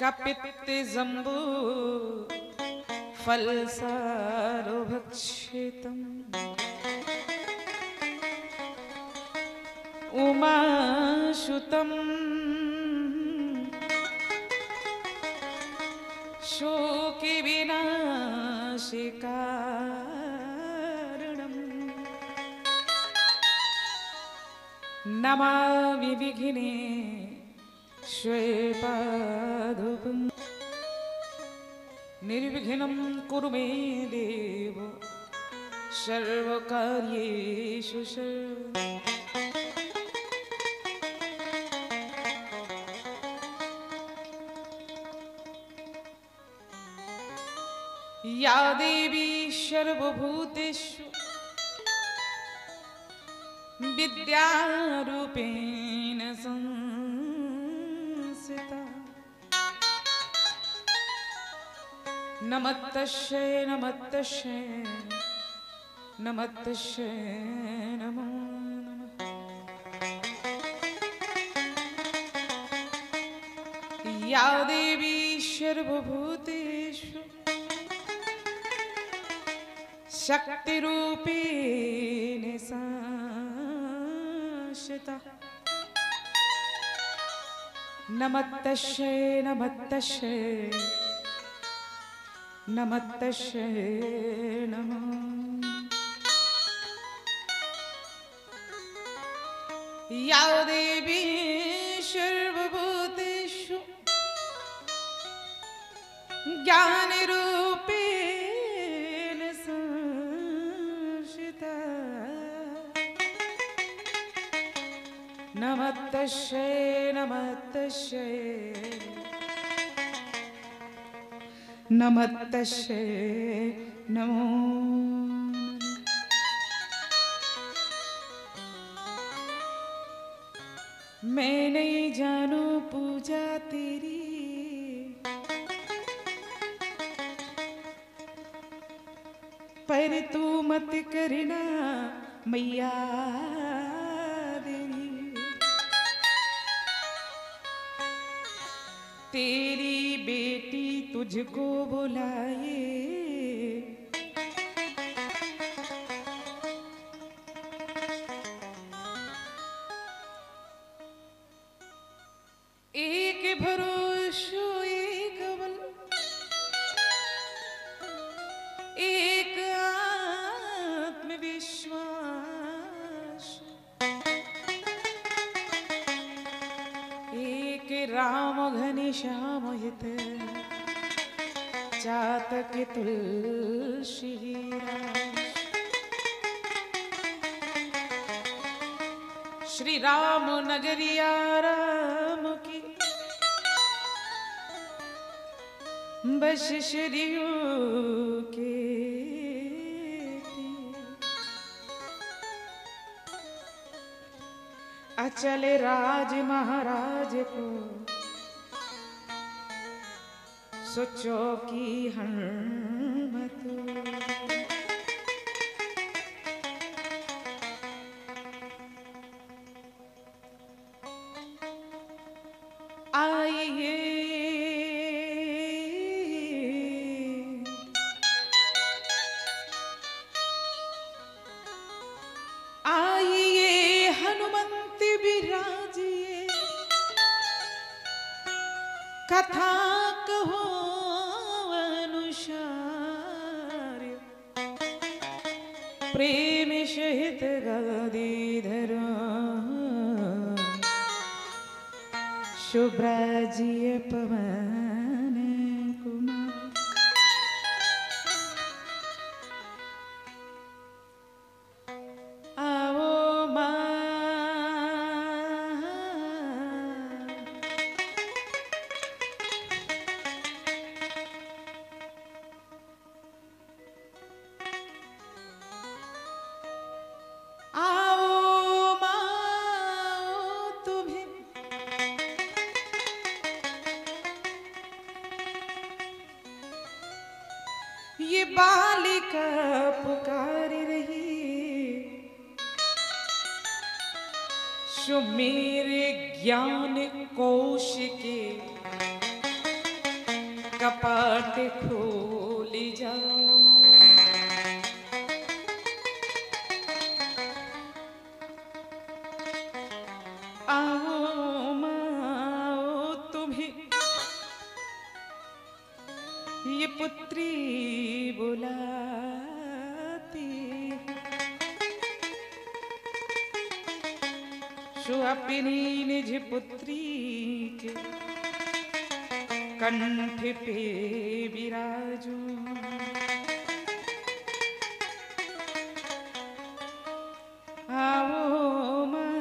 कपित्त जम्बू फलसारो भक्षितम् उमाशुतम् शोकि विनाशिकारणम् नमामि विघ्नेश्वरपादुकम् निर्विघ्नं कुरु मे देव सर्वकार्येषु या देवी सर्वभूतेषु विद्यारूपेण संस्थिता नमस्तस्यै नमस्तस्यै नमस्तस्यै नमो नमः। या देवी सर्वभूतेषु शक्तिरूपेण संस्थिता नमस्तस्यै नमस्तस्यै नमस्तस्यै नमो नमः। या देवी सर्वभूतेषु ज्ञानरूपेण संस्थिता नमस्तस्यै नमस्तस्यै नमस्तस्यै नमो नमः। मैं नहीं जानू पूजा तेरी पर तू मत करना मैया देवी तेरी बेटी तुझको बुलाए एक भरोसा एक बल एक आत्मविश्वास एक राम घनश्याम हित चातक तुलसी श्री राम नगरिया राम की बस श्रीयों के अचल राज महाराज को सोचो की हनुमत आइए आइए हनुमंत विराजिए कथा कहो अनुसार प्रेम सहित गदीधर शुभ्राजिय पवन कुमार आओ माँ ये बालिका पुकार रही सो मेरे ज्ञान कोश के कपाट खोली जाओ। आओ माओ तुम्हें ये पुत्री बुलाती, अपनी निज पुत्री के कंठ पे विराजो। आओ माँ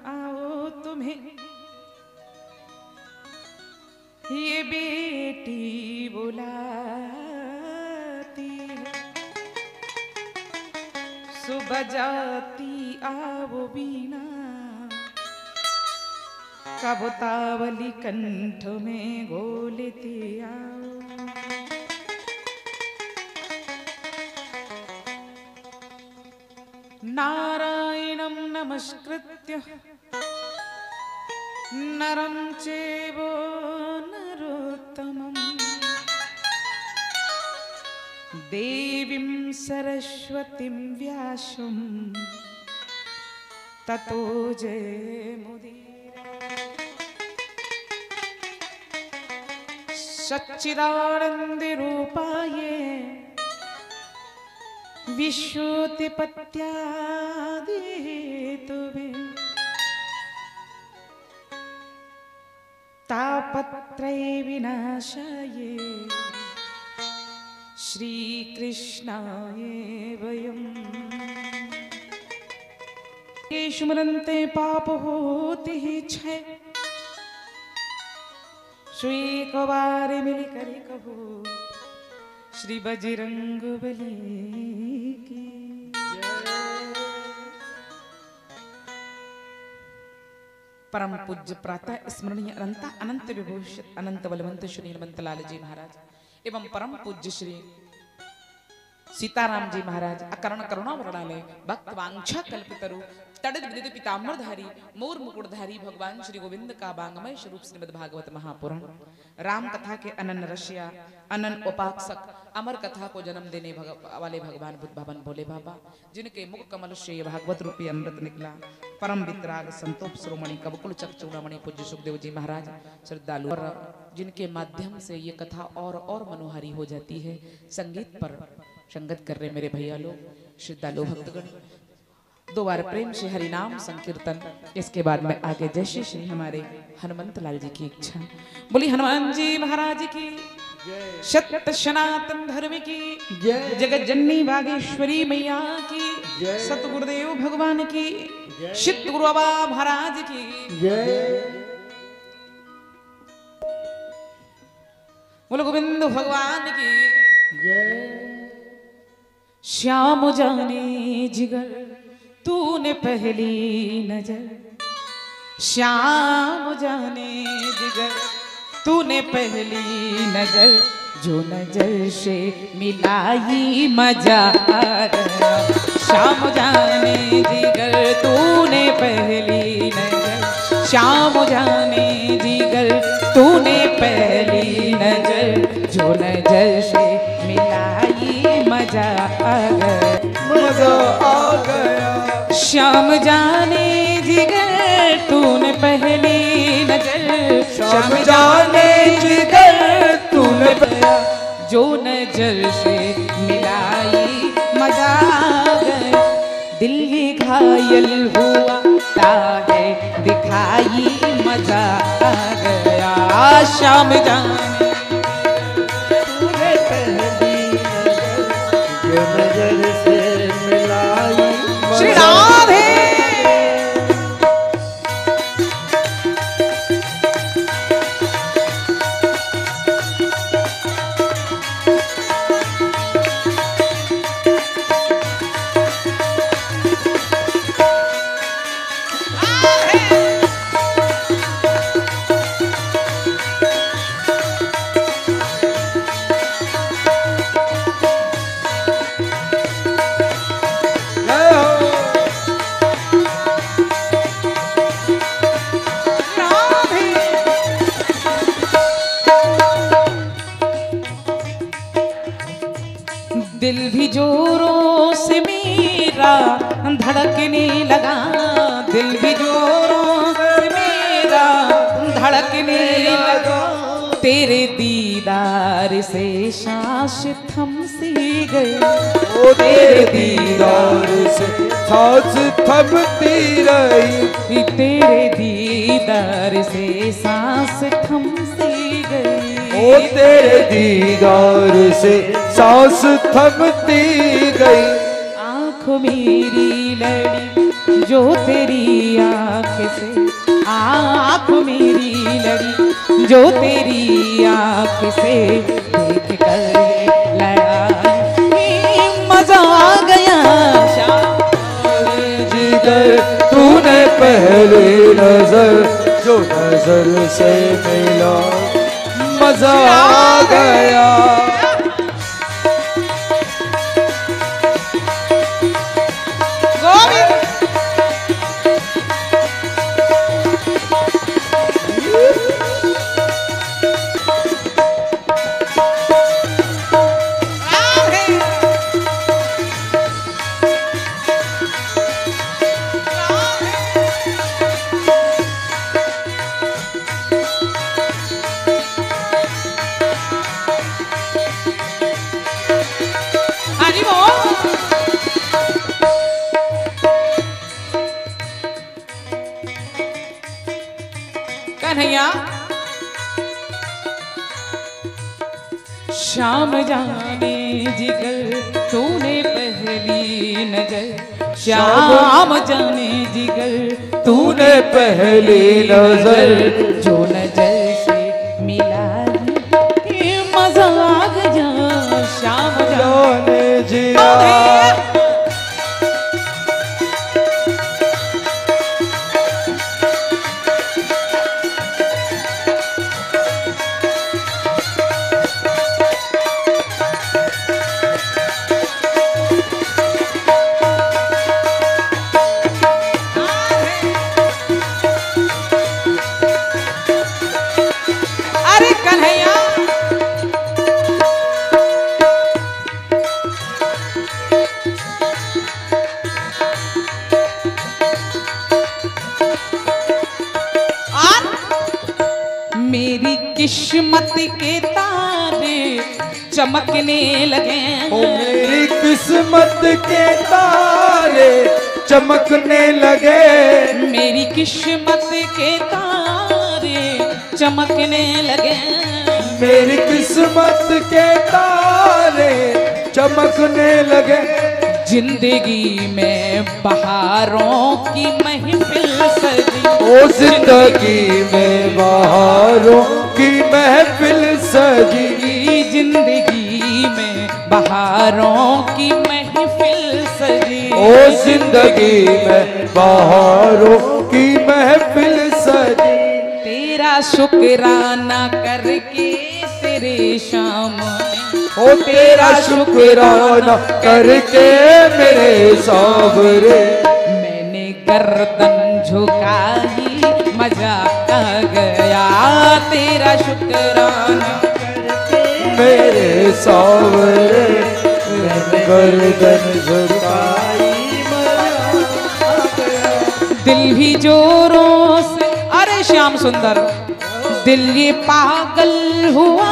आओ तुम्हें ये बेटी बुलाती, सुबह जाती आओ बीना, कबुतावली कंठ में घोलते आओ। नारायणं नमस्कृत्य नरं चैव नरोत्तमं, देवीं सरस्वतीं व्यासं ततो जयमुदीरये। सच्चिदानंद रूपाय विश्वोत्पत्त्यादिहेतुवे, तापत्रय विनाशाय श्रीकृष्णाय वयम्। ये स्मरन्ते पाप होते ही क्षय, सो एक बार मिल कर कहो श्री बजरंग बली की परम पूज्य प्रातः स्मरणीय अनंत अनंत विभूषित अनंत बलवंत श्री हनुमंत लाल जी महाराज एवं परम पूज्य श्री सीताराम जी महाराज अकर्ण करुणा वर्णालय भक्त वांछा कल्पितरु तड़ित विदित पीताम्बरधारी मोर मुकुटधारी भगवान श्री गोविंद का बांगमय स्वरूप श्रीमद् भागवत महापुराण राम कथा के अनन्य रसिया अनन्य उपासक अमर कथा को जन्म देने वाले भगवान बुद्ध भवन भोले बाबा, जिनके मुख कमल से भागवत रूपी अमृत निकला, परम वितराग संतोष श्रोमणि कवकुल चक चूड़ामणि पूज्य सुखदेव जी महाराज श्रद्धालु, और जिनके माध्यम से ये कथा और मनोहारी हो जाती है। संगीत पर संगत कर रहे मेरे भैया लोग श्रद्धालु भक्तगण, दो बार प्रेम से हरिनाम संकीर्तन, इसके बाद में आगे जैसे श्री हमारे हनुमंत लाल जी की इच्छा। बोली हनुमान जी महाराज की सत्य सनातन धर्म की जगत जननी बागेश्वरी मैया की, सतगुरुदेव भगवान की, चित्त गुरु बाबा महाराज की बोलो, गोविंद भगवान की श्याम जाने जिगर तूने पहली नजर, श्याम जाने जिगर तूने पहली नजर, जो नजर से मिलाई मजा आ गया। श्याम जाने जिगर तूने पहली नजर, श्याम जाने जिगर तूने पहली नजर, जो नजर से मिलाई मजा आ गया, मजा आ गया। श्याम जाने जिगर तूने पहली नजर, श्याम जाने जिगर तूने जो नजर से मिलाई मजा आ गया। दिल ये घायल हुआ है दिखाई मजा आ गया। श्याम जाने तूने पहली नजर से मिलाई श्री राधे। दिल भी जोरों से मेरा धड़कने लगा, दिल भी जोरों से मेरा धड़कने लगा, तेरे दीदार से सांस थम सी गई, ओ तेरे दीदार से सांस थमती रही, तेरे दीदार से सांस थम सी गई, ओ तेरे दीदार से सांस थमती गई। आँखों मेरी लड़ी जो तेरी आँख से, आँख मेरी लड़ी जो तेरी आँख से, देख कर लड़ाई मजा आ गया, जिगर तूने पहली नजर जो नजर से मिला, मजा आ गया। कन्हैया शाम जाने जिगर तूने पहली नजर, शाम जाने जिगर तूने पहली नजर, जो नजर से मिला है मजा आ गया, शाम जाने जिगर। मेरी किस्मत के तारे चमकने लगे, ओ मेरी किस्मत के तारे चमकने लगे, मेरी किस्मत के तारे चमकने लगे, मेरी किस्मत के तारे चमकने लगे, जिंदगी में बहारों की महफिल सजी, ओ जिंदगी में बहारों की महफिल सजी, जिंदगी में बहारों की महफिल सजी, ओ जिंदगी में बहारों की महफिल सजी। तेरा शुक्राना करके तेरे सामने, ओ तेरा शुक्राना करके मेरे सावरे, मैंने गर्दन झुकाई मजा आ गया, तेरा शुक्राना मेरे सावरे, मैंने गर्दन झुकाई मजा आ गया। दिल भी जोरों से, अरे श्याम सुंदर, दिल ये पागल हुआ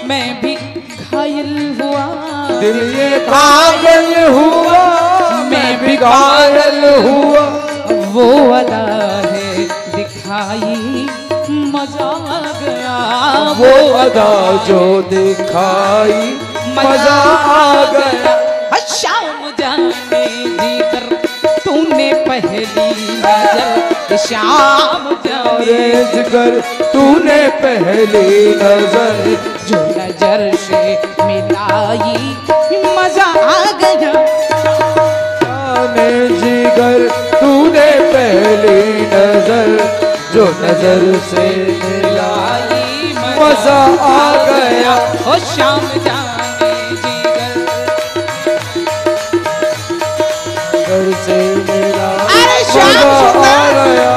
मैं भी घायल हुआ, दिल ये पागल हुआ मैं भी घायल हुआ, वो अदा है दिखाई मजा आ गया, वो अदा जो दिखाई मजा आ गया। शाम जाने जिगर तूने पहली नजर, शाम जाने जिगर तूने पहली नजर, जो नजर से मिलाई मजा आ गया, जाने जिगर तूने पहली नजर, जो नजर से मिलाई मजा आ गया। ओ शाम जाने जिगर नजर से मिला, अरे श्याम मजा आ गया।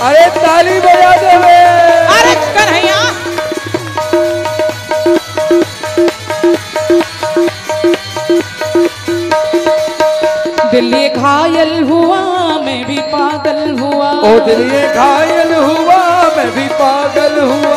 अरे ताली बजा दे, अरे कन्हैया घायल हुआ मैं भी पागल हुआ, ओ दिल ये घायल हुआ मैं भी पागल हुआ,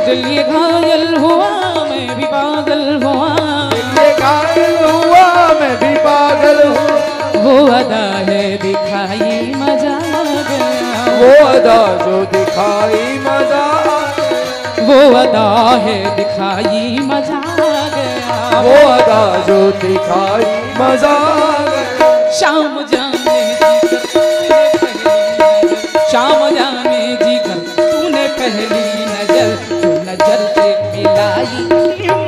दिल ये घायल हुआ मैं भी पागल हुआ, दिल ये घायल हुआ मैं भी पागल हुआ। वो अदा है दिखाई मजा आ गया, वो अदा जो दिखाई मजा आ गया, वो अदा है दिखाई मजा आ गया, वो अदा जो दिखाई मजा आ गया। शाम जाने शाम जाने जी कर तूने पहली नजर, जो नजर से मिलाई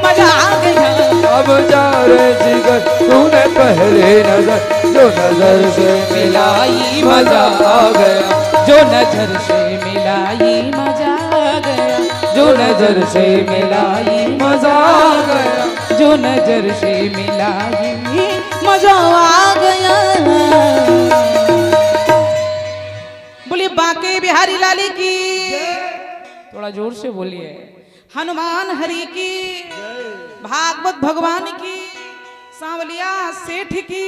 मजा आ गया। अब जा रे जिगर तूने पहले नजर, जो नजर से मिलाई मजा आ गया, जो नजर से मिलाई मजा आ गया, जो नजर से मिलाई मजा आ गया, जो नजर से मिलाई मजा आ गया। बोलिए बांके बिहारी लाली की, थोड़ा जोर से बोलिए। हनुमान हरि की, भागवत भगवान की, सांवलिया सेठ की,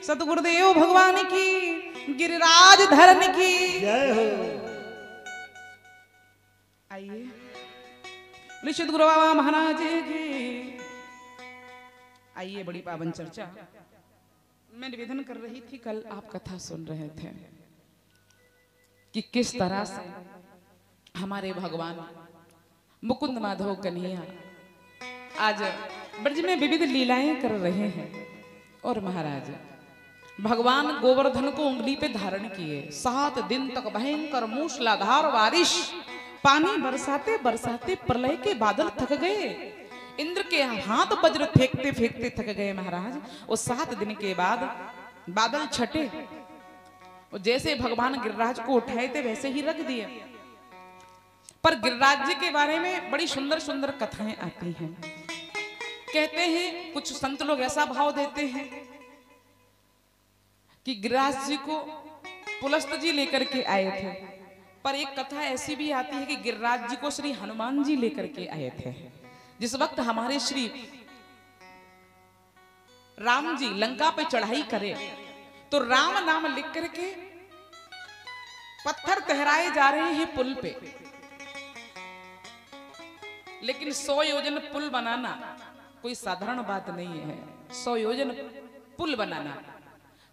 सतगुरुदेव भगवान की, गिरिराज धरन की। आइए निश्चित गुरु बाबा महाराज की। आइए बड़ी पावन चर्चा। मैं निवेदन कर रही थी, कल आप कथा सुन रहे थे कि किस तरह से हमारे भगवान मुकुंद माधव कन्हैया आज ब्रज में विविध लीलाएं कर रहे हैं। और महाराज भगवान गोवर्धन को उंगली पे धारण किए, 7 दिन तक भयंकर मूसलाधार बारिश, पानी बरसाते बरसाते प्रलय के बादल थक गए, इंद्र के हाथ वज्र फेंकते फेंकते थक गए महाराज। और 7 दिन के बाद बादल छटे, और जैसे भगवान गिरिराज को उठाए थे वैसे ही रख दिए। पर गिरिराज जी के बारे में बड़ी सुंदर सुंदर कथाएं आती हैं। कहते हैं कुछ संत लोग ऐसा भाव देते हैं कि गिरिराज जी को पुलस्त जी लेकर के आए थे, पर एक कथा ऐसी भी आती है कि गिरिराज जी को श्री हनुमान जी लेकर के आए थे। जिस वक्त हमारे श्री राम जी लंका पे चढ़ाई करे तो राम नाम लिख करके पत्थर तहराए जा रहे हैं पुल पे, लेकिन 100 योजन पुल बनाना कोई साधारण बात नहीं है। 100 योजन पुल बनाना,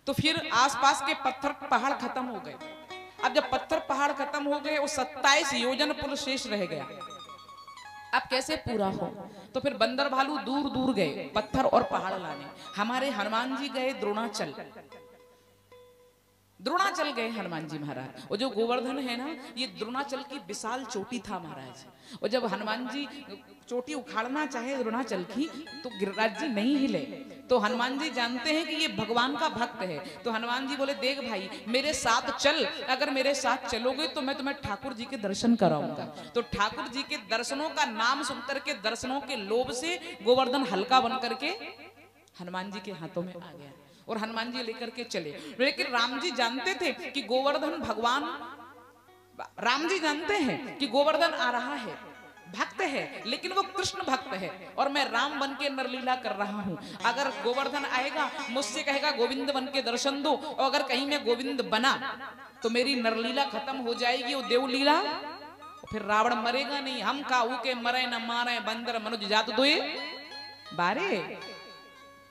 तो फिर आसपास के पत्थर पहाड़ खत्म हो गए। अब जब पत्थर पहाड़ खत्म हो गए, वो 27 योजन पुल शेष रह गया। अब कैसे पूरा हो? तो फिर बंदर भालू दूर दूर गए पत्थर और पहाड़ लाने। हमारे हनुमान जी गए द्रोणाचल, द्रोणाचल गए हनुमान जी महाराज। और जो गोवर्धन है ना, ये द्रोणाचल की विशाल चोटी था महाराज। और जब हनुमान जी चोटी उखाड़ना चाहे द्रोणाचल की, तो गिरिराज जी नहीं हिले। तो हनुमान जी जानते हैं कि ये भगवान का भक्त है, तो हनुमान जी बोले देख भाई मेरे साथ चल, अगर मेरे साथ चलोगे तो मैं तुम्हें ठाकुर जी के दर्शन कराऊंगा। तो ठाकुर जी के दर्शनों का नाम सुनकर के, दर्शनों के लोभ से गोवर्धन हल्का बन करके हनुमान जी के हाथों में आ गया और हनुमान जी लेकर के चले। लेकिन राम जी जानते थे कि गोवर्धन भगवान, राम जी जानते हैं कि गोवर्धन आ रहा है, भक्त है, लेकिन वो कृष्ण भक्त है और मैं राम बन के नरलीला कर रहा हूं। अगर गोवर्धन आएगा मुझसे कहेगा गोविंद बन के दर्शन दो, और अगर कहीं मैं गोविंद बना तो मेरी नरलीला खत्म हो जाएगी, वो देवलीला, फिर रावण मरेगा नहीं। हम काहू के मरे न मारे, बंदर मनुज जात दोए बारे।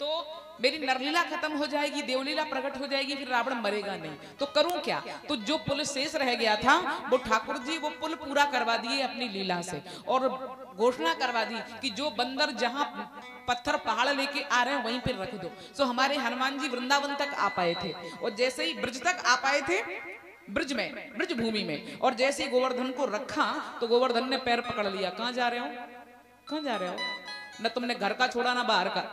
तो मेरी नरलीला खत्म हो जाएगी, देवलीला प्रकट हो जाएगी, फिर रावण मरेगा नहीं। तो करूं क्या? तो जो पुल शेष रह गया था वो ठाकुर जी वो पुल पूरा करवा दिए अपनी लीला से, और घोषणा करवा दी कि जो बंदर जहां पत्थर पहाड़ लेके आ रहे हैं वहीं पे रख दो। तो हमारे हनुमान जी वृंदावन तक आ पाए थे, और जैसे ही ब्रज तक आ पाए थे, ब्रज में, ब्रज भूमि में, और जैसे ही गोवर्धन को रखा तो गोवर्धन ने पैर पकड़ लिया। कहां जा रहे हो, कहां जा रहे हो? न तुमने घर का छोड़ा ना बाहर का,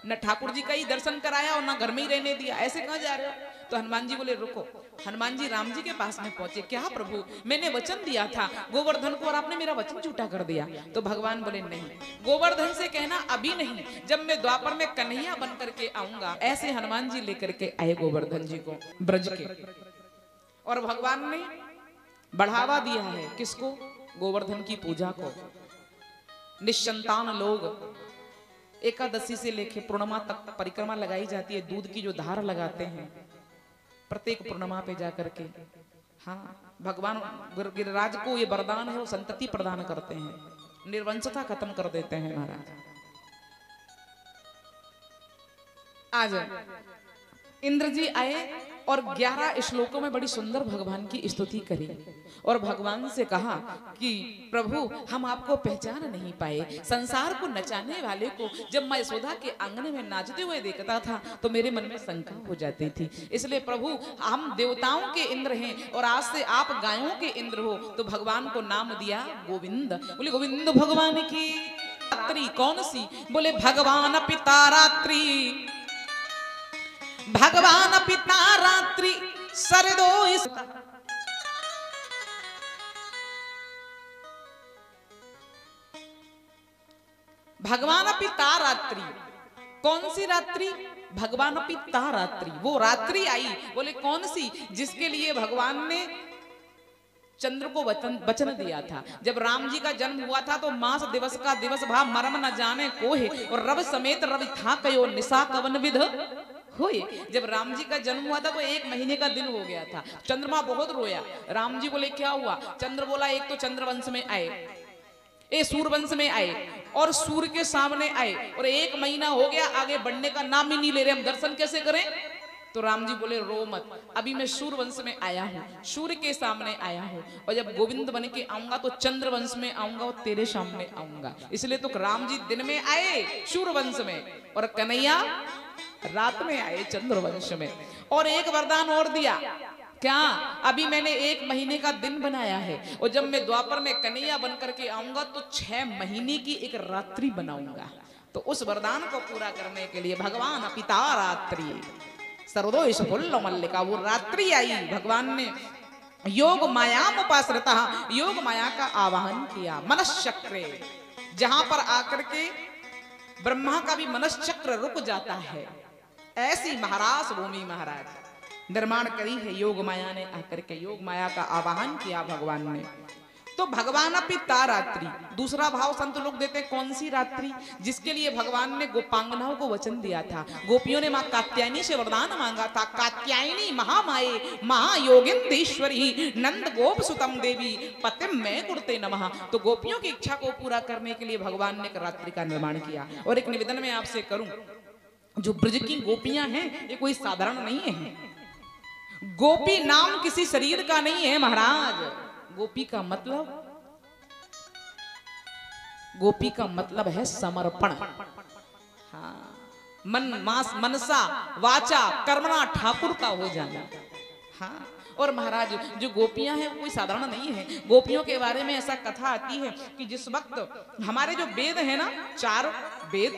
न ठाकुर जी का ही दर्शन कराया और ना घर में ही रहने दिया, ऐसे कहां जा रहे हो? तो हनुमान जी बोले रुको। हनुमान जी राम जी के पास में पहुंचे। क्या प्रभु, मैंने वचन दिया था गोवर्धन को और आपने मेरा वचन झूठा कर दिया। तो भगवान बोले नहीं, गोवर्धन से कहना अभी नहीं, जब मैं द्वापर में कन्हैया बन करके आऊंगा। ऐसे हनुमान जी लेकर के आए गोवर्धन जी को ब्रज के, और भगवान ने बढ़ावा दिया है किसको? गोवर्धन की पूजा को। निसंतान लोग एकादशी से लेके पूर्णिमा तक परिक्रमा लगाई जाती है, दूध की जो धार लगाते हैं, प्रत्येक पूर्णिमा पे जाकर के, हाँ, भगवान गिरिराज को ये वरदान है, वो संतति प्रदान करते हैं, निर्वंशता खत्म कर देते हैं महाराज। आज इंद्र जी आए और 11 श्लोकों में बड़ी सुंदर भगवान की स्तुति करी और भगवान से कहा कि प्रभु हम आपको पहचान नहीं पाए। संसार को नचाने वाले को जब मैं यशोदा के आंगन में नाचते हुए देखता था तो मेरे मन में शंका हो जाती थी, इसलिए प्रभु हम देवताओं के इंद्र हैं और आज से आप गायों के इंद्र हो। तो भगवान को नाम दिया गोविंद। बोले गोविंद भगवान की रात्रि कौन सी? बोले भगवान पिता रात्रि, भगवान पिता रात्रि सरदो इस। भगवान पिता रात्रि, कौन सी रात्रि? भगवान पिता रात्रि, वो रात्रि आई। बोले कौन सी? जिसके लिए भगवान ने चंद्र को वचन दिया था। जब राम जी का जन्म हुआ था तो मास दिवस का दिवस भा मरम न जाने को है, और रवि समेत रवि था कयो निशा कवन विध होए। जब राम जी का जन्म हुआ था तो 1 महीने का दिन हो गया था। चंद्रमा बहुत रोया। राम जी बोले क्या हुआ? चंद्र बोला एक तो चंद्रवंश में आए, ए सूर्यवंश में आए और सूर्य के सामने आए, और 1 महीना हो गया, आगे बढ़ने का नाम ही नहीं ले रहे, हम दर्शन कैसे करें? तो राम जी बोले रो मत, अभी मैं सूर्यवंश में आया हूँ, सूर्य के सामने आया हूँ, और जब गोविंद बन के आऊंगा तो चंद्रवंश में आऊंगा और तेरे सामने आऊंगा। इसलिए तो राम जी दिन में आए सूर्यवंश में और कन्हैया रात में आए चंद्रवंश में। और एक वरदान और दिया, क्या? अभी मैंने 1 महीने का दिन बनाया है, और जब मैं द्वापर में कन्हैया बन करके आऊंगा तो 6 महीने की एक रात्रि बनाऊंगा। तो उस वरदान को पूरा करने के लिए भगवान पिता रात्रि सर्वदोष फुल्ल मल्लिका, वो रात्रि आई। भगवान ने योग माया उपाश्रिता, योग माया का आवाहन किया। मनश्चक्रे, जहां पर आकर के ब्रह्मा का भी मनश्चक्र रुक जाता है, ऐसी महाराज भूमि महाराज निर्माण करी है योग माया ने। आकर के योग माया का आवाहन किया भगवान ने। तो भगवान पिता रात्रि, दूसरा भाव संत लोग देते हैं कौन सी रात्रि? जिसके लिए भगवान ने गोपांगनाओं को वचन दिया था। गोपियों ने मां कात्यायनी से वरदान मांगा था, कात्यायनी महामाये महायोगिंदेश्वरी नंद गोप सुतम देवी पतिम में कुर्ते नमः। तो गोपियों की इच्छा को पूरा करने के लिए भगवान ने एक रात्रि का निर्माण किया। और एक निवेदन में आपसे करूं, जो ब्रज की गोपियां हैं ये कोई साधारण नहीं है। गोपी नाम किसी शरीर का नहीं है महाराज। गोपी का मतलब है समर्पण। हाँ, मन मास मनसा वाचा कर्मणा ठाकुर का हो जाना। हाँ, और महाराज जो गोपियां हैं वो कोई साधारण नहीं है। गोपियों के बारे में ऐसा कथा आती है कि जिस वक्त हमारे जो वेद है ना, 4 वेद,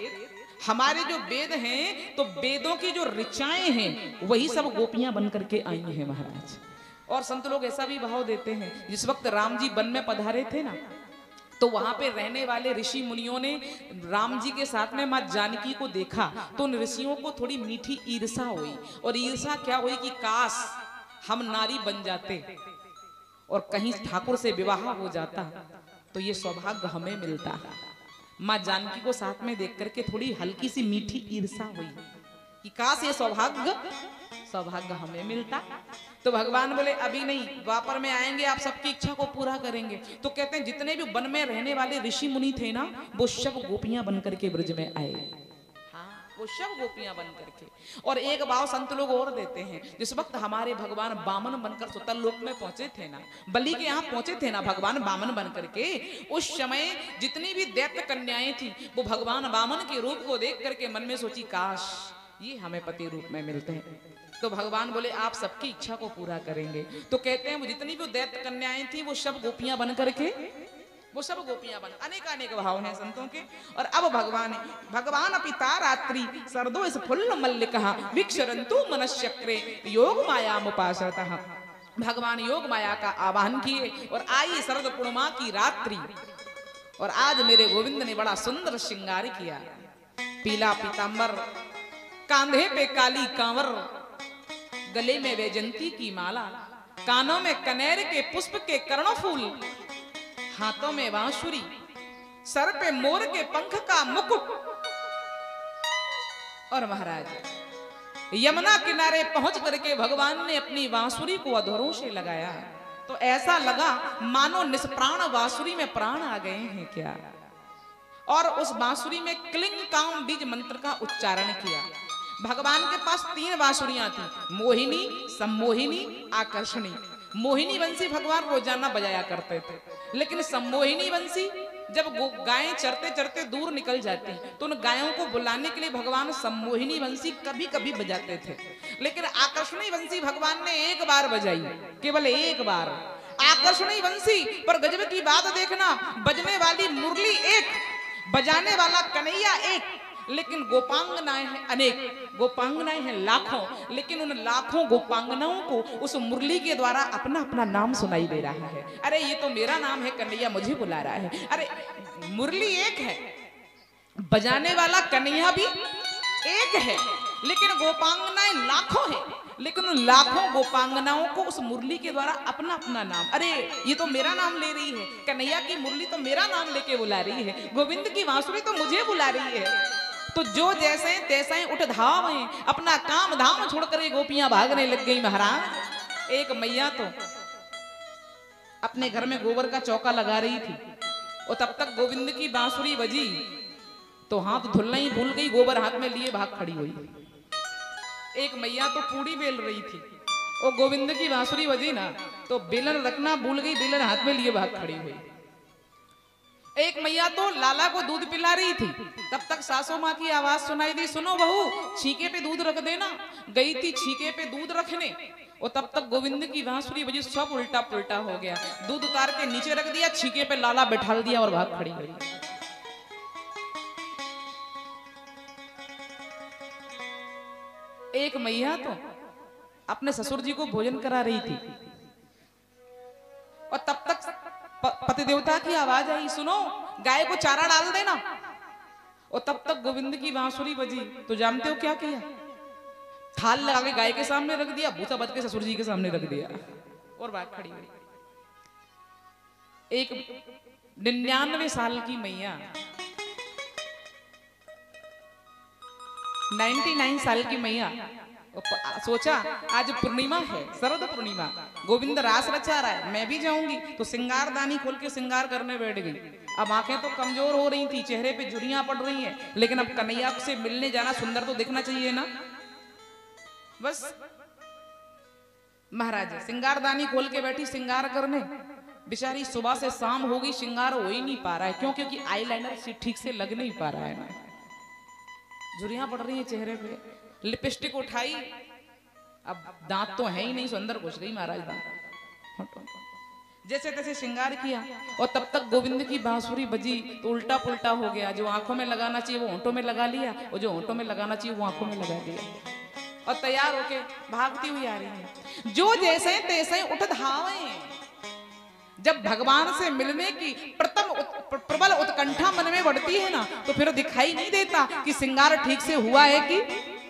हमारे जो वेद हैं, तो वेदों की जो ऋचाएं हैं वही सब गोपियां बन करके आई हैं महाराज। और संत लोग ऐसा भी भाव देते हैं, जिस वक्त राम जी वन में पधारे थे ना, तो वहां पे रहने वाले ऋषि मुनियों ने राम जी के साथ में मां जानकी को देखा, तो उन ऋषियों को थोड़ी मीठी ईर्षा हुई। और ईर्षा क्या हुई कि काश हम नारी बन जाते और कहीं ठाकुर से विवाह हो जाता तो ये सौभाग्य हमें मिलता। मां जानकी को साथ में देख करके थोड़ी हल्की सी मीठी ईर्षा हुई कि काश ये सौभाग्य हमें मिलता। तो भगवान बोले अभी नहीं, द्वापर में आएंगे, आप सबकी इच्छा को पूरा करेंगे। तो कहते हैं जितने भी वन में रहने वाले ऋषि मुनि थे ना, वो सब गोपियां बन करके ब्रज में आए। हाँ, वो सब गोपियां बन करके। और एक भाव संत लोग और देते हैं, जिस वक्त हमारे भगवान बामन बनकर सुतल लोक में पहुंचे थे ना, बलि के यहाँ पहुंचे थे ना भगवान बामन बन करके, उस समय जितनी भी दैत्य कन्याएं थी वो भगवान बामन के रूप को देख करके मन में सोची काश ये हमें पति रूप में मिलते हैं। तो भगवान बोले आप सबकी इच्छा को पूरा करेंगे। तो कहते हैं वो जितनी भी दैत्य कन्याएं थी वो सब गोपियां बन करके, वो सब गोपियां बन, अनेक भाव हैं संतों के। और अब भगवान पिता रात्रि सरदो इस फुल्ल मल्लिका विक्षरन्तु मनश्चक्रे योग माया उपाश्रितः। भगवान योग माया का आवाहन किए और आई शरद पूर्णिमा की रात्रि। और आज मेरे गोविंद ने बड़ा सुंदर श्रृंगार किया, पीला पीतांबर, कांधे पे काली कांवर, गले में वैजंती की माला, कानों में कनेर के पुष्प के कर्णफूल, हाथों में बांसुरी, सर पे मोर के पंख का मुकुट। और महाराज यमुना किनारे पहुंच करके भगवान ने अपनी बांसुरी को अधरों से लगाया तो ऐसा लगा मानो निष्प्राण बांसुरी में प्राण आ गए हैं क्या। और उस बांसुरी में क्लिंग काम बीज मंत्र का उच्चारण किया। भगवान के पास 3 बांसुरियां थी, मोहिनी, सम्मोहिनी, आकर्षणी। मोहिनी बंसी भगवान रोजाना बजाया करते थे, लेकिन सम्मोहिनी बंसी जब गायें चरते चरते दूर निकल जाती तो उन गायों को बुलाने के लिए भगवान सम्मोहिनी बंसी कभी कभी बजाते थे। लेकिन आकर्षणी बंसी भगवान ने एक बार बजाई, केवल एक बार आकर्षणी बंसी। पर गजब की बात देखना, बजने वाली मुरली एक, बजाने वाला कन्हैया एक, लेकिन गोपांगनाएं हैं अनेक, गोपांगनाएं हैं लाखों। लेकिन उन लाखों गोपांगनाओं को उस मुरली के द्वारा अपना अपना नाम सुनाई दे रहा है। अरे ये तो मेरा नाम है, कन्हैया मुझे बुला रहा है। अरे मुरली एक है, बजाने वाला कन्हैया भी एक है, लेकिन गोपांगनाएं लाखों हैं। लेकिन उन लाखों गोपांगनाओं को उस मुरली के द्वारा अपना अपना नाम, अरे ये तो मेरा नाम ले रही है, कन्हैया की मुरली तो मेरा नाम लेके बुला रही है, गोविंद की बांसुरी तो मुझे बुला रही है। तो जो जैसे तैसे उठ धावे, अपना काम धाम छोड़कर गोपियां भागने लग गई महाराज। एक मैया तो अपने घर में गोबर का चौका लगा रही थी और तब तक गोविंद की बांसुरी बजी तो हाथ धुलना ही भूल गई, गोबर हाथ में लिए भाग खड़ी हुई। एक मैया तो पूड़ी बेल रही थी और गोविंद की बांसुरी बजी ना तो बेलन रखना भूल गई, बेलन हाथ में लिए भाग खड़ी हुई। एक मैया तो लाला को दूध पिला रही थी, तब तक सासू माँ की आवाज सुनाई दी, सुनो बहू छीके पे दूध रख देना। गई थी छीके पे दूध रखने और तब तक गोविंद की बांसुरी बजी, सब उल्टा पुल्टा हो गया। दूध उतार के नीचे रख दिया, छीके पे लाला बैठाल दिया और भाग खड़ी हुई। एक मैया तो अपने ससुर जी को भोजन करा रही थी और तब तक पति देवता की आवाज आई, सुनो गाय को चारा डाल देना। और तब तक गोविंद की बांसुरी बजी तो जानते हो क्या किया, थाल लगा के गाय के सामने रख दिया, भूसा बच के ससुर जी के सामने रख दिया और बात खड़ी हुई। एक 99 साल की मैया, 99 साल की मैया सोचा आज पूर्णिमा है, शरद पूर्णिमा, गोविंद रास रचा रहा है, मैं भी जाऊंगी। तो सिंगारदानी खोल के सिंगार करने बैठ गई। अब आंखें तो कमजोर हो रही थी, चेहरे पे झुर्रियां पड़ रही हैं, लेकिन अब कन्हैया से मिलने जाना, सुंदर तो दिखना चाहिए ना। बस महाराज सिंगारदानी खोल के बैठी सिंगार करने, बेचारी सुबह से शाम हो गई, श्रृंगार हो ही नहीं पा रहा है। क्यों? क्योंकि आईलाइनर ठीक से लग नहीं पा रहा है ना, झुर्रियां पड़ रही है चेहरे पे। लिपस्टिक उठाई, अब दांत तो है ही नहीं, सुंदर घुस गई महाराज दांत। जैसे तैसे श्रृंगार किया और तब तक गोविंद की बांसुरी बजी तो उल्टा पुल्टा हो गया। जो आंखों में लगाना चाहिए वो होंठों में लगा लिया और जो होंठों में लगाना चाहिए वो आंखों में लगा दिया और तैयार होके भागती हुई आ रही है। जो जैसे तैसे उठ धावे। जब भगवान से मिलने की प्रबल उत्कंठा मन में बढ़ती है ना तो फिर दिखाई नहीं देता कि श्रृंगार ठीक से हुआ है कि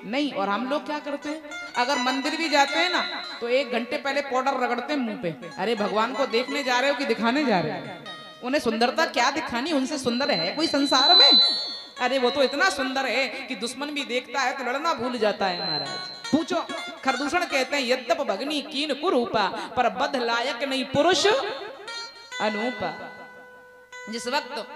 नहीं। और हम लोग क्या करते हैं, अगर मंदिर भी जाते हैं ना तो 1 घंटे पहले पाउडर रगड़ते हैं मुंह पे। अरे भगवान को देखने जा रहे हो कि दिखाने जा रहे हो? उन्हें सुंदरता क्या दिखानी, उनसे सुंदर है कोई संसार में? अरे वो तो इतना सुंदर है कि दुश्मन भी देखता है तो लड़ना भूल जाता है महाराज। पूछो, खरदूषण कहते हैं यद्यप भगनी कीन कुरूपा पर बध लायक नहीं पुरुष अनूपा। जिस वक्त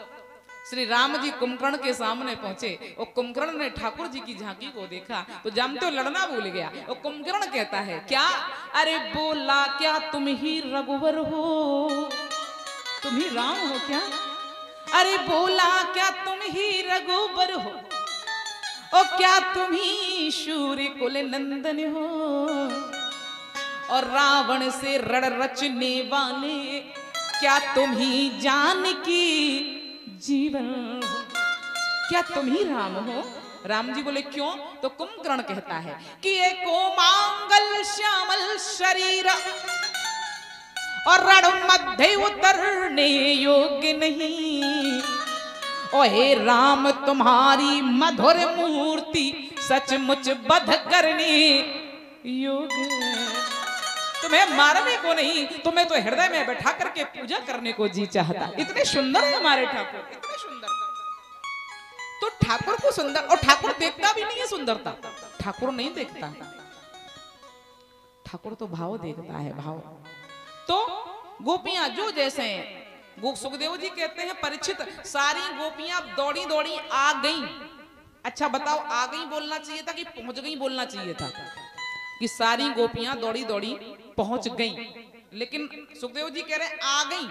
श्री राम जी कुंभकर्ण के सामने पहुंचे और कुंभकर्ण ने ठाकुर जी की झांकी को देखा तो जानते हो लड़ना भूल गया। और कुंभकर्ण कहता है क्या, अरे बोला क्या तुम ही रघुवर हो, तुम ही राम हो क्या? अरे बोला क्या तुम ही रघुवर हो और क्या तुम ही सूर्य कुल नंदन हो और रावण से रण रचने वाले क्या तुम ही जानकी जीवन हो, क्या तुम ही राम हो? राम जी बोले क्यों? तो कुंभकर्ण कहता है कि ये कोमांगल श्यामल शरीर और रण मध्य उतरने योग्य नहीं। ओ हे राम तुम्हारी मधुर मूर्ति सचमुच बध करने योग्य। तुम्हें मारने को नहीं, तुम्हें तो हृदय में बैठा करके पूजा करने को जी चाहता। इतने सुंदर है हमारे ठाकुर, इतने सुंदर। तो ठाकुर को सुंदर, और ठाकुर देखता भी नहीं है सुंदरता, ठाकुर नहीं देखता, ठाकुर तो भाव देखता है, भाव। तो गोपियां जो जैसे हैं, सुखदेव जी कहते हैं परीक्षित सारी गोपियां दौड़ी दौड़ी आ गईं। अच्छा बताओ, आ गई बोलना चाहिए था कि पहुंच गई बोलना चाहिए था? कि सारी गोपियां दौड़ी दौड़ी पहुंच गईं, लेकिन सुखदेव जी कह रहे हैं आ गईं।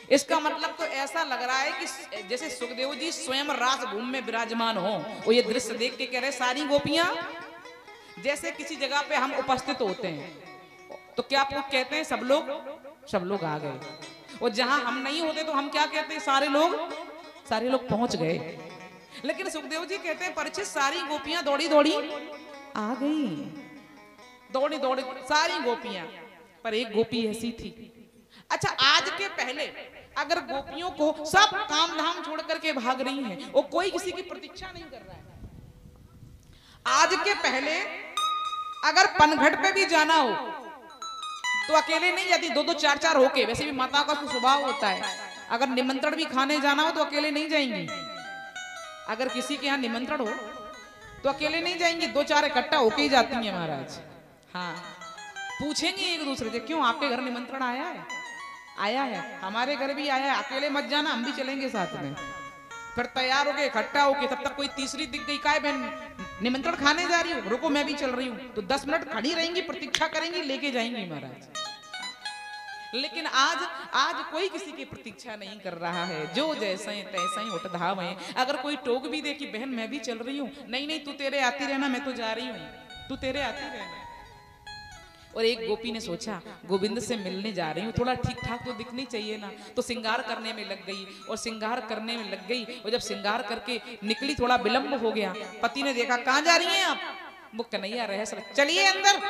इसका मतलब तो ऐसा लग रहा है कि जैसे सुखदेव जी स्वयं राजभूमि में विराजमान हो। वो ये दृश्य देख के कह रहे सारी गोपियां, जैसे किसी जगह पे हम उपस्थित होते हैं तो क्या आप लोग कहते हैं सब लोग आ गए, और जहां हम नहीं होते तो हम क्या कहते हैं? सारे लोग पहुंच गए। लेकिन सुखदेव जी कहते हैं परीक्षित सारी गोपियां दौड़ी दौड़ी आ गई, दौड़ी दौड़ी सारी गोपियां, पर एक गोपी ऐसी थी। अच्छा, आज के पहले अगर गोपियों को सब काम धाम छोड़ करके भाग रही हैं, वो कोई किसी की प्रतीक्षा नहीं कर रहा है। आज के पहले अगर पनघट पे भी जाना हो तो अकेले नहीं जाती, दो दो चार चार होके। वैसे भी माता का स्वभाव होता है, अगर निमंत्रण भी खाने जाना हो तो अकेले नहीं जाएंगी। अगर किसी के यहाँ निमंत्रण हो तो अकेले नहीं जाएंगी, दो चार इकट्ठा होके ही जाती हैं महाराज। हाँ, पूछेंगे एक दूसरे से, क्यों आपके घर निमंत्रण आया है, हमारे घर भी आया है, अकेले मत जाना, हम भी चलेंगे साथ में। फिर तैयार हो गए, इकट्ठा हो गए, तब तक कोई तीसरी दिख गई, काय बहन निमंत्रण खाने जा रही हूँ, रुको मैं भी चल रही हूँ। तो 10 मिनट खड़ी रहेंगी, प्रतीक्षा करेंगी, लेके जाएंगी महाराज। लेकिन आज कोई किसी की प्रतीक्षा नहीं कर रहा है, जो जैसे हैं तैसे ही उठ धाव है। अगर कोई टोक भी दे कि बहन मैं भी चल रही हूँ, नहीं तू तेरे आती रहना, मैं तो जा रही हूँ, तू तेरे आती रहना। और एक गोपी ने सोचा गोविंद से मिलने जा रही हूँ, थोड़ा ठीक ठाक तो दिखनी चाहिए ना, तो श्रृंगार करने में लग गई, और श्रृंगार करने में लग गई, और जब श्रृंगार करके निकली थोड़ा विलंब हो गया। पति ने देखा, कहाँ जा रही हैं आप? वो कन्हैया रहे सर, चलिए अंदर।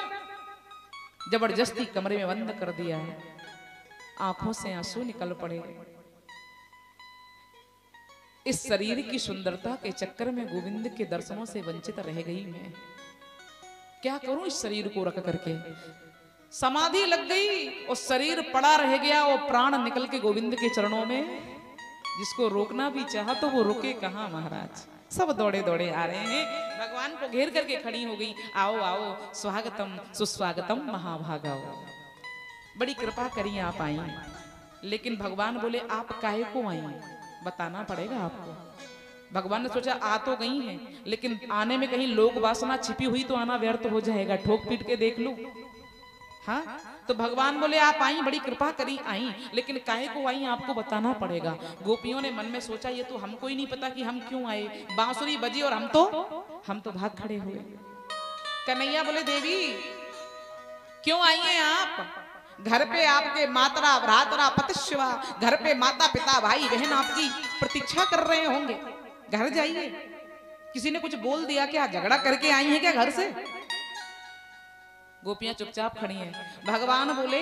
जबरदस्ती कमरे में बंद कर दिया, आंखों से आंसू निकल पड़े। इस शरीर की सुंदरता के चक्कर में गोविंद के दर्शनों से वंचित रह गई मैं, क्या करूं इस शरीर को रख करके। समाधि लग गई और शरीर पड़ा रह गया, और प्राण निकल के गोविंद के चरणों में। जिसको रोकना भी चाहा तो वो रुके कहां महाराज, सब दौड़े दौड़े आ रहे हैं, भगवान को घेर करके खड़ी हो गई। आओ आओ, स्वागतम सुस्वागतम महाभागाओ, बड़ी कृपा करी आप आई। लेकिन भगवान बोले आप काहे को आई, बताना पड़ेगा आपको। भगवान ने सोचा आ तो गई हैं, लेकिन आने में कहीं लोक वासना छिपी हुई तो आना व्यर्थ हो जाएगा, ठोक पीट के देख लूं। हाँ, तो भगवान बोले आप आई, बड़ी कृपा करी आई, लेकिन काहे को आई आपको बताना पड़ेगा। गोपियों ने मन में सोचा ये तो हमको ही नहीं पता कि हम क्यों आए, बांसुरी बजी और हम तो भाग खड़े हुए। कन्हैया बोले देवी क्यों आई हैं आप? घर पे आपके मातरा भ्रातरा पतिश्वा, घर पे माता पिता भाई बहन आपकी प्रतीक्षा कर रहे होंगे, घर जाइए। किसी ने कुछ बोल दिया क्या, झगड़ा करके आई हैं क्या घर से? गोपियां चुपचाप खड़ी हैं। भगवान बोले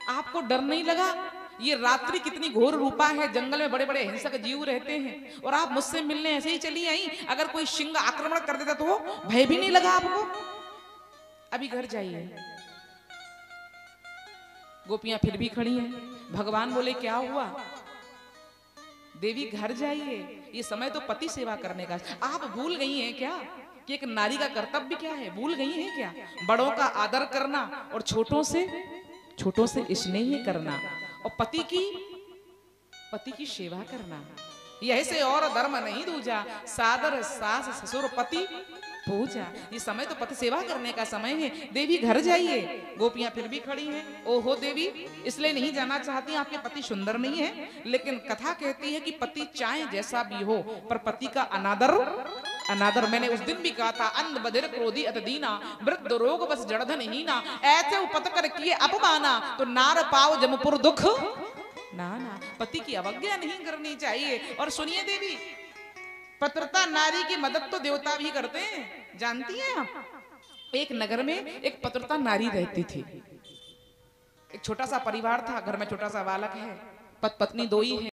आपको डर नहीं लगा? ये रात्रि कितनी घोर रूपा है, जंगल में बड़े बड़े हिंसक जीव रहते हैं, और आप मुझसे मिलने ऐसे ही चली आई। अगर कोई सिंह आक्रमण कर देता तो भय भी नहीं लगा आपको? अभी घर जाइए। गोपियां फिर भी खड़ी हैं। भगवान बोले क्या हुआ? देवी घर जाइए, ये समय तो पति सेवा करने का। आप भूल गई हैं क्या कि एक नारी का कर्तव्य क्या है? भूल गई हैं क्या? बड़ों का आदर करना और छोटों से स्नेह करना, और पति की सेवा करना। यह से और धर्म नहीं दूजा, सादर सास ससुर पति पूजा। ये समय तो पति सेवा करने का समय है, देवी घर जाइए। गोपियां फिर भी खड़ी हैं। ओहो देवी, इसलिए नहीं जाना चाहती, आपके पति सुंदर नहीं है, लेकिन कथा कहती है कि पति चाहे जैसा भी हो, पर पति का अनादर मैंने उस दिन भी कहा था, अंध बधिर क्रोधी अतदीना, वृद्ध रोग बस जड़धन हीना, ऐसे उपत कर किए अपमाना, तो नार पाओ जमपुर दुख ना। पति की अवज्ञा नहीं करनी चाहिए। और सुनिए देवी, पतिव्रता नारी की मदद तो देवता भी करते हैं, जानती हैं आप? एक नगर में एक पतिव्रता नारी रहती थी। एक छोटा सा परिवार था, घर में छोटा सा बालक है, पत्नी दो ही है।